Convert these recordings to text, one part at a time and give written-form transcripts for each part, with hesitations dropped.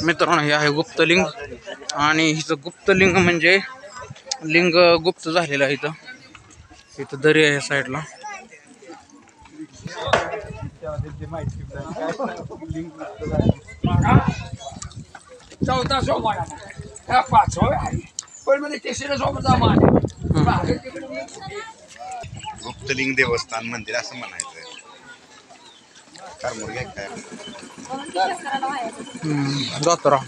मित्रांनो हे आहे गुप्तलिंग आणि हिचं गुप्तलिंग म्हणजे लिंग गुप्त झालेलं आहे इथं दरी आहे साईडला. गुप्तलिंग देवस्थान मंदिर असं म्हणायचं. जातो राव.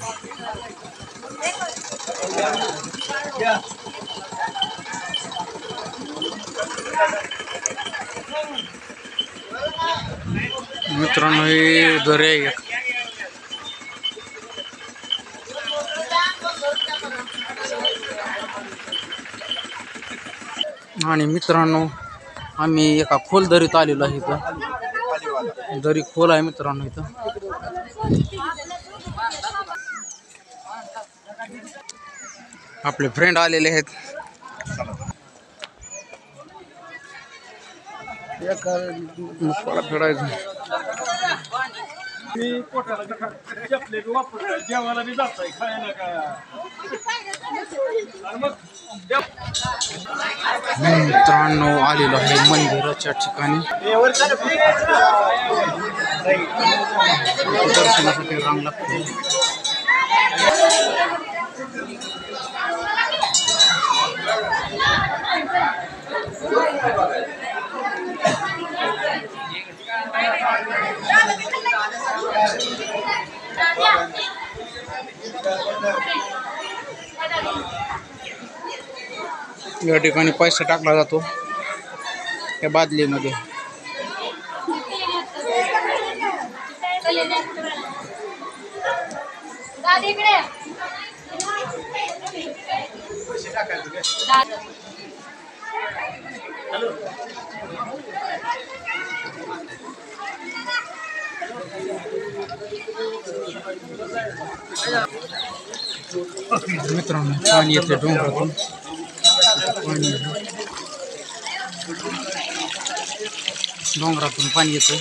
मित्रांनो हे दरी आहे. आणि मित्रांनो आम्ही एका खोल दरीत आलेलो आहे. इथं दरी खोल आहे मित्रांनो. इथं आपले फ्रेंड आलेले आहेत. फिरायचं मित्रांनो आलेलो आहे मंदिराच्या ठिकाणी. दर्शनासाठी रांग लागते. या ठिकाणी पैसा टाकला जातो या बादलीमध्ये. मित्रांनो पाणी येते डोंगरातून. डोंगरातून पाणी येतं.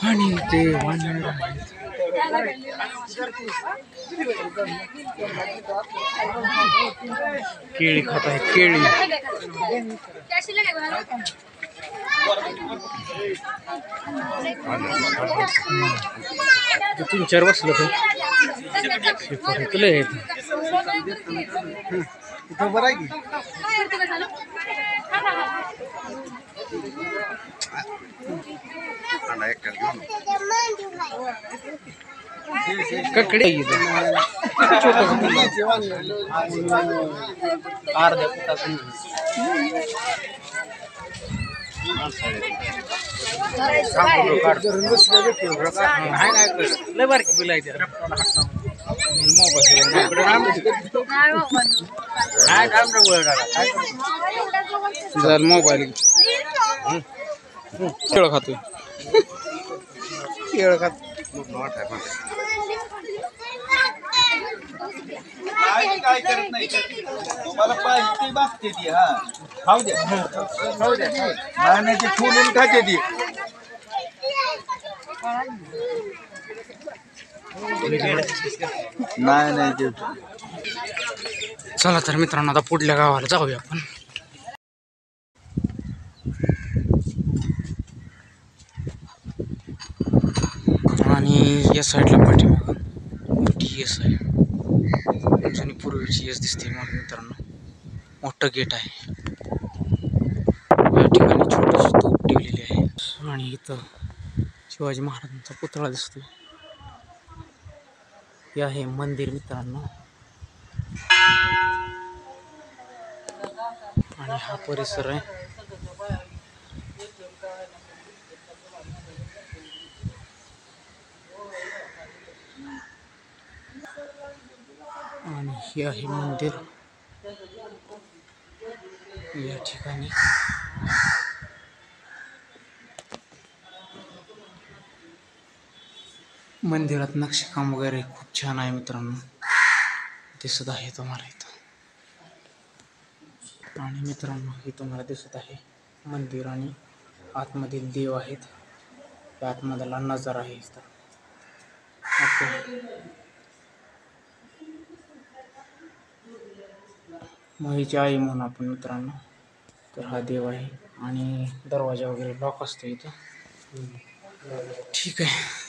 आणि ते केळी खात आहे. केळी 3-4 बसलं तर तुला इथं बरं आहे की. ककडे अर्ध्या फुटातून लय बारकी बिल आहे. मोबाईल केळ खातोय. केळ खात काय करत नाही. मला पाहिजे ती मागते ती. हा खाऊ द्या खाऊ द्या. नाही ते फुलून खाते ती. नाही चला तर मित्रांनो आता पुढल्या गावाला जाऊया आपण. आणि या साईडला पाठीमागं मोठी येस आहे. जुनी पूर्वीची येस दिसते मला मित्रांनो. मोठं गेट आहे. या ठिकाणी छोटीशी तोफ ठेवलेली आहे. आणि इथं शिवाजी महाराजांचा पुतळा दिसतोय. हे आहे मंदिर मित्रांनो. आणि हा परिसर आहे. आणि हे आहे मंदिर. या ठिकाणी मंदिरात नक्षीकाम वगैरे खूप छान आहे मित्रांनो, दिसत आहे तुम्हाला इथं. आणि मित्रांनो हे तुम्हाला दिसत आहे मंदिर आणि आतमधील देव आहेत. त्या आतमधला नजारा आहे इथं. ओके. महीची आई म्हणून आपण मित्रांनो, तर हा देव आहे. आणि दरवाजा वगैरे लॉक असतो इथं. ठीक आहे.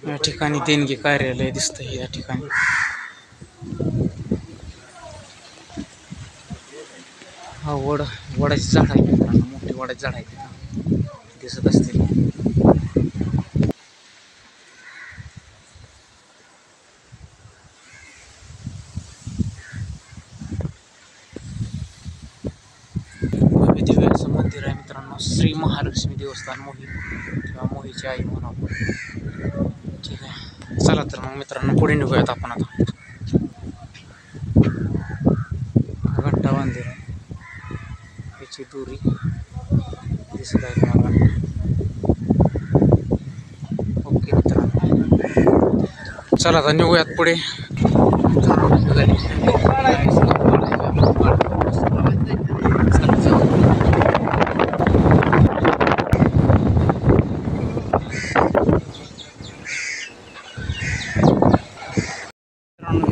या ठिकाणी देणगी कार्यालय दिसतंय. या ठिकाणी हा वडाची झाड आहे मित्रांनो, मोठी वडाची झाड आहे तिथं दिसत असते. दिव्याचं मंदिर आहे मित्रांनो, श्री महालक्ष्मी देवस्थान मोही किंवा मोहीची आई म्हणून आपण. ठीक आहे, चला तर मग मित्रांनो पुढे निघूयात आपण आता. घंटा मंदिर आहे, याची दोरी दिसत आहे तुम्हाला. ओके मित्रांनो, चला आता निघूयात पुढे.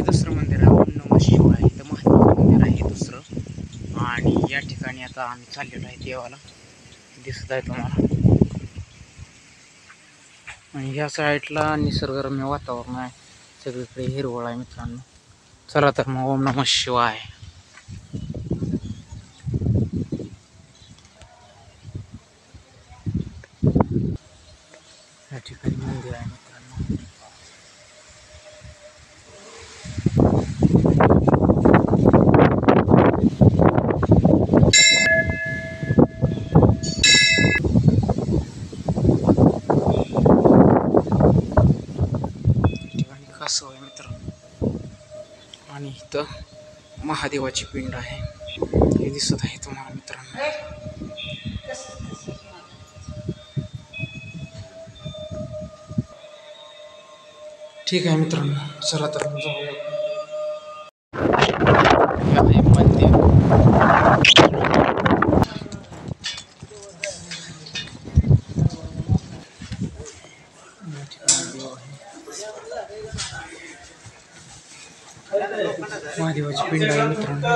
दुसरं मंदिर आहे ओम नमः शिवाय. इथं महादेव मंदिर आहे दुसरं. आणि या ठिकाणी आता आम्ही चाललेलो आहे देवाला, दिसत आहे तुम्हाला. आणि ह्या साईडला निसर्गरम्य वातावरण आहे, सगळीकडे हिरवळ आहे मित्रांनो. चला तर मग ओम नमः शिवाय. या ठिकाणी मंदिर आहे मित्रांनो. कासव आहे मित्रांनो. आणि इथं महादेवाची पिंड आहे, हे दिसत आहे तुम्हाला मित्रांनो. ठीक आहे मित्रांनो, चला तर जाऊया. हे आहे मंदिर. महादेवाची पिंड आहे मित्रांनो.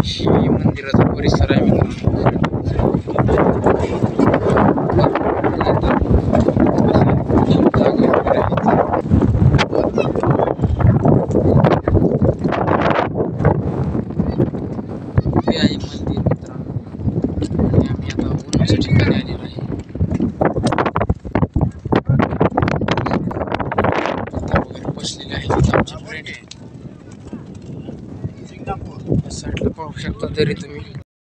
हे मंदिराचा परिसर आहे मित्रांनो. हे आहे मंदिर मित्रांनो. आणि आम्ही आता उन्हाच्या ठिकाणी आलेलो आहे. वगैरे बसलेले आहे आमचे फ्रेंड. साईडला पाहू शकता तरी तुम्ही.